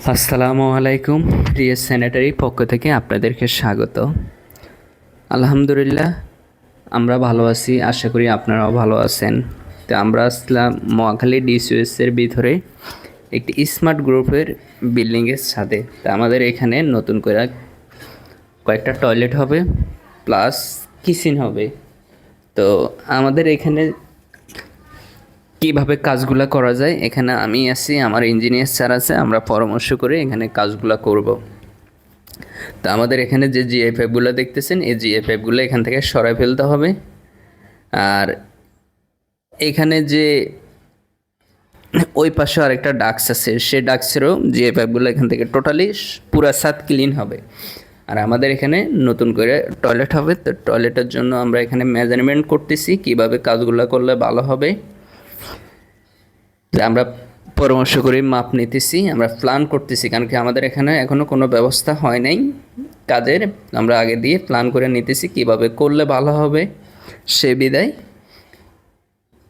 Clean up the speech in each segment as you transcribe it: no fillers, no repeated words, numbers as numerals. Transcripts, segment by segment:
আসসালামু আলাইকুম। প্রিয় স্যানিটারি পক্ষ থেকে আপনাদেরকে স্বাগত। আলহামদুলিল্লাহ আমরা ভালো আছি, আশা করি আপনারাও ভালো আছেন। তো আমরা আসলাম মহাখালী ডিসিএসের ভিতরে একটি স্মার্ট গ্রুপের বিল্ডিংয়ের ছাদে। তা আমাদের এখানে নতুন করে কয়েকটা টয়লেট হবে প্লাস কিচেন হবে। তো আমাদের এখানে কীভাবে কাজগুলো করা যায়, এখানে আমি আছি, আমার ইঞ্জিনিয়ার স্যার আছে, আমরা পরামর্শ করে এখানে কাজগুলো করব। তো আমাদের এখানে যে জিএফএফগুলো দেখতেছেন, এই জিএফএফগুলো এখান থেকে সরাই ফেলতে হবে। আর এখানে যে ওই পাশে আরেকটা ডাক্স আছে, সেই ডাক্সেরও জিএফএফগুলো এখান থেকে টোটালি পুরা ছাদ ক্লিন হবে। আর আমাদের এখানে নতুন করে টয়লেট হবে। তো টয়লেটের জন্য আমরা এখানে মেজারমেন্ট করতেছি কীভাবে কাজগুলো করলে ভালো হবে। আমরা পরামর্শ করে মাপ নিতেছি, আমরা প্ল্যান করতেছি, কারণ কি আমাদের এখানে এখনও কোনো ব্যবস্থা হয় নাই কাজের। আমরা আগে দিয়ে প্ল্যান করে নিতেছি কীভাবে করলে ভালো হবে। সে বিদায়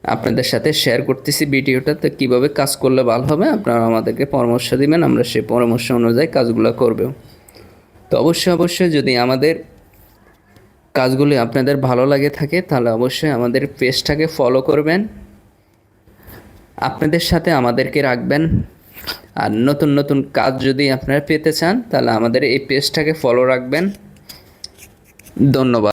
আপনাদের সাথে শেয়ার করতেছি ভিডিওটা। তো কীভাবে কাজ করলে ভালো হবে আপনারা আমাদেরকে পরামর্শ দিবেন, আমরা সেই পরামর্শ অনুযায়ী কাজগুলো করব। তো অবশ্যই যদি আমাদের কাজগুলি আপনাদের ভালো লাগে থাকে তাহলে অবশ্যই আমাদের পেজটাকে ফলো করবেন, আপনাদের সাথে আমাদেরকে রাখবেন। আর নতুন নতুন কাজ যদি আপনারা পেতে চান তাহলে আমাদের এই পেজটাকে ফলো রাখবেন। ধন্যবাদ।